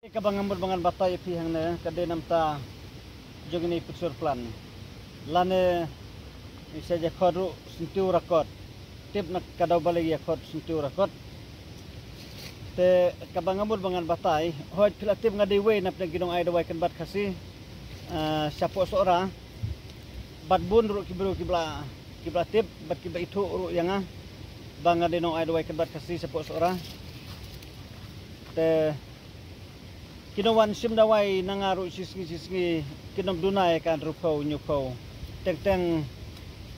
Kabangan bangan batay pihang na kade namta jogini picture plan lane isa je khodu sintiu rakot tip nak kadaw balagi khod sintiu rakot te kabangan bangan batay hoy pilatip ngadi way nap ginong ay daway kan bat kasi siapo seorang bat bun ru kibru kibla tip bat kibla itu ru yanga banga dinong ay daway kan bat kasi siapo seorang te kinawan sim dawai nangaru sisngi kinom dunai kan rupau nyukau teng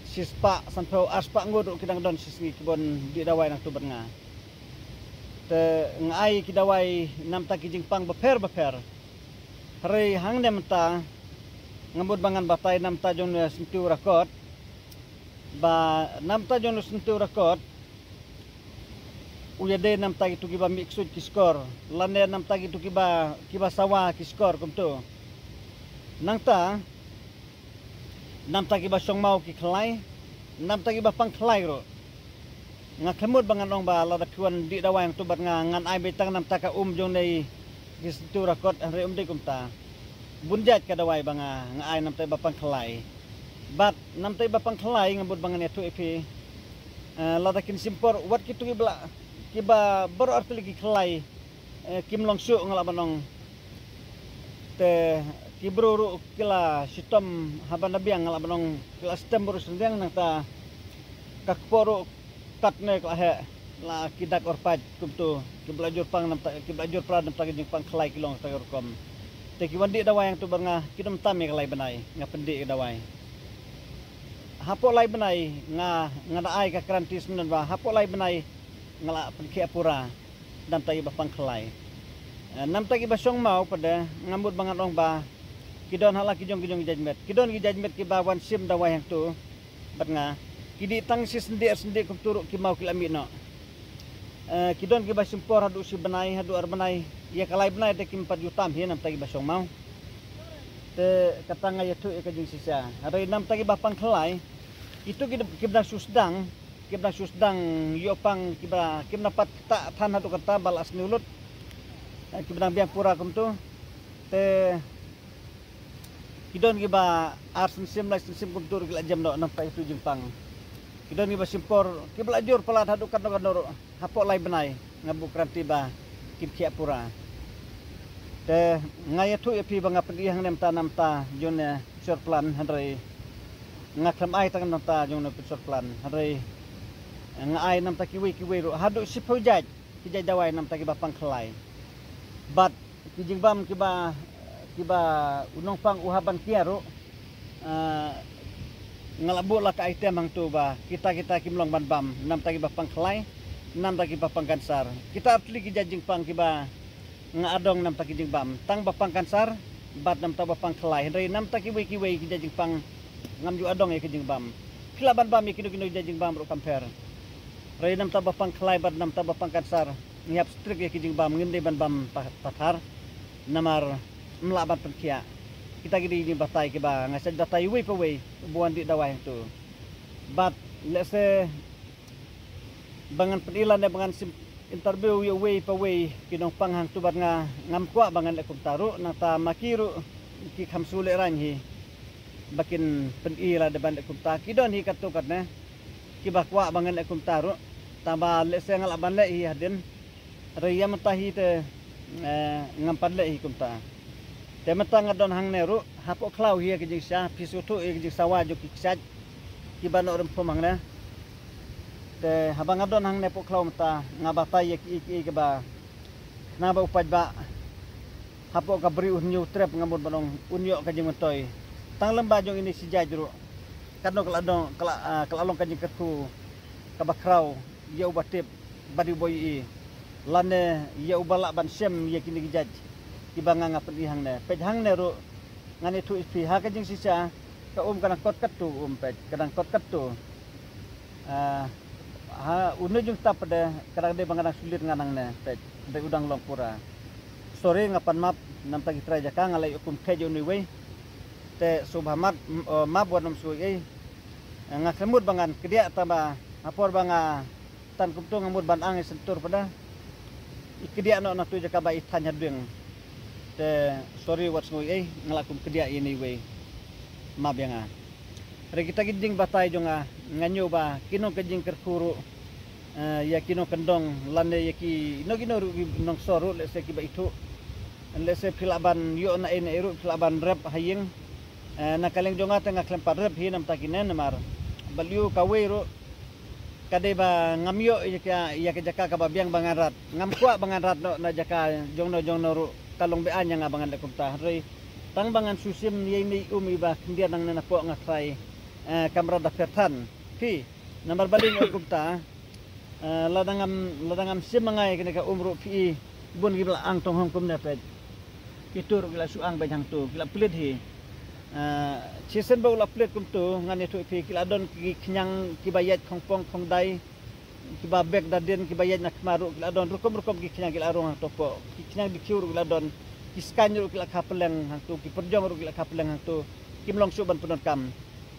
sispa sampai aspa nguru kidang don sisngi kibon di dawai nang tuber nga te ngai kidawai namta kijingpang beper hari hang nemta ngambut bangan batai namta jon sentiu rakot ba namta jon sentiu rakot uyade nam tagi tu kiba miksud kiskor lande nam tagi tu kiba sawa kiskor kumtu nangta nam tagi ba song mau ki khlai nam tagi ba pang khlai ro nga kemut bangan ong ba lada kuan di dawai tu bat nga ngan ai betang nam taka jong nei kistu rakot re di kumta bunjat ka dawai banga nga ai nam tagi ba pang khlai bat nam tagi ba pang khlai ngabut bangan etu epi lada kin simpor wat kitu kiba baru arti lagi kelai kim long su ngalabanong te kibru kila sitom haban nabiang ngalabanong kila stem baru sendang nang ta kakporu katne klahe la kidak orpaj kumtu kiblajur pang nam ta kiblajur pra nam ta pang kelai kilong ta kom te kiwandi dawai yang tu banga kidom tami kelai benai ngapendi dawai hapo lai benai nga ai ka krantis men ba hapo lai benai ngala pergi apura nam tagi bapang kelai nam tagi basong mau pada ngambut bangan ong ba kidon hala kijong jajmet kidon jajmet ki bawan sim dawai yang tu bat nga kidi tang si sendi kum turuk ki mau kilami no kidon ki basimpor hadu si benai hadu ar benai ya kalai benai te kim 4 juta hi nam tagi basong mau te katanga ya tu ka jing sisa hari nam tagi bapang kelai itu kibda susdang yopang kibna pat ta than hatu kata balas nulut kibna biang pura kum tu te kidon giba arsen sim kum tur gila jam do nampa itu jempang kidon giba simpor kibla jur pelat hatu kan hapo lai benai ngabu kranti ba kia pura te ngaya tu epi banga pendihang namta jone plan handrai ngakam ai tangan namta jone plan handrai ngai nam taki kiwi ro hadu sipojaj kijaj dawai nam taki bapang kelai bat kijingbam kiba unong pang uhaban kiaro ngalabu la ka item ang tu ba kita kimlong banbam nam taki bapang kelai nam taki bapang kansar kita atli kijajing pang kiba ngadong nam taki jingbam tang bapang kansar bat nam ta bapang kelai hendai nam taki kiwi kijajing pang ngamju adong e kijingbam kila banbam kinu kijajing bam ro kamper ray nam tabah pang kelai bad nam tabah pang kansar ngiap strik ya kijing bam ngimde ban bam pathar namar melaban penkia kita gidi ni batai ke ba ngasaj batai we pa we buan di dawai tu but let's say bangan penilan bangan interview ya we pa we kinong panghang tu bat nga ngam kwa bangan le taru na ta makiru ki khamsule ranhi bakin penila de ban le ta kidon hi katukat na kibakwa bangan le taru tambah lese ngalaban le hi hadin raya matahi te ngampan le hi kumta te mata ngadon hang neru hapo klau hi kijing sya pisutu kijing sawa jo kiksaj kibano rem pomang na te habang ngadon hang nepo klau mata ngabatai ki ba naba upaj ba hapo kabri unyu trep ngambon banong unyo kajing mentoy tang lembah jong ini sijajru kadno kalalong kajing ketu kabakrau ya ubatip badi boyi lane ya ubala ban sem ya kini gijaj ibanga ngapen ihang ne pej hang ne ru ngani tu ipi ha kajing sisa ka kadang kot katu pej kadang kot katu ha unu jung tap pada kadang de bangang sulit nganang ne pej de udang longpura sore ngapan map nam tagi traja ka ngalai ukum kejo ni we te subhamat map buat nam suai ngakemut bangan kedia tamba apor banga tan kumtu ngamut ban ang sentur pada ikidia no tu jaka ba itanya deng sorry what's ngoi ngalakum kedia ini we mab yang re kita giding batay jo nganyo ba kino kajing kerkuru ya kino kendong lande ya ki no kino nong soru le se ki ba itu le se pilaban yo na ene eru pilaban rep haying na kaleng jonga tengah klempar rep hinam takinen mar baliu kawero kade ba ngamyo ya ke jaka ka babiang bangarat ngam kwa bangarat no na jaka jongno ru kalong be anya nga bangan lekum ta re tang bangan susim ye ni umi ba kindia nang na po nga try kamera da pertan pi nomor baling lekum ta ladangam sim mangai kene ka umru pi bun gibla ang tong hong kum na pet kitur gila suang ba jang tu gila plit hi chisen ba ula plit kum tu ngan itu pi kila don ki knyang kibayat khongpong khongdai kiba bek daden kibayat nak maru kila don rukom ki knyang kila arung topo ki knyang dikiur kila don kiskan ru kila kapeleng hang tu ki perjong ru kila kapeleng hang tu kimlong suban punon kam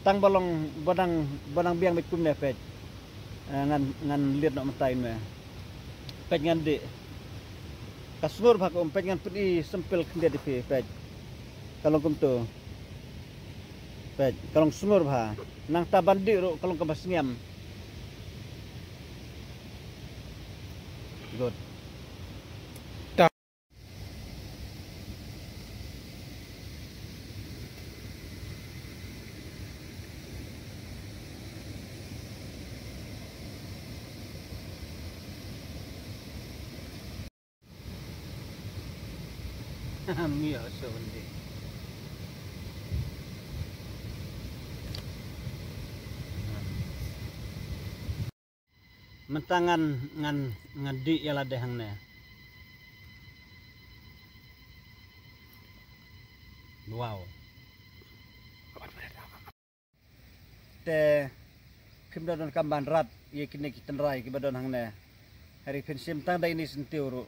tang balong bonang biang bet kum ne pet ngan liat nak matain me pet ngan de kasnur bak pet ngan pedi sempil kendia di pet kalau kum tu pet kalau sungur bah nang tabandi ro kalau ke basngiam good mia so ndi mentangan ngan di yala dehang ne wow te kimdon kamban rat ye kini kiten rai kibadon hang ne hari pensim tang dai ni sentiuru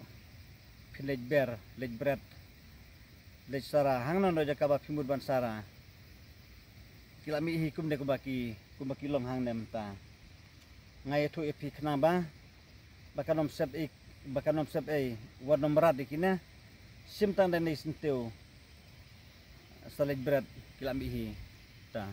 pilej ber lej bret lej sara hang non roja kaba pimur ban sara kilami hikum de kubaki long hang ne mta ngai tu epi kenaba bakanom sep warna merah dikina sim tang dan sentiu salej berat kilamihi ta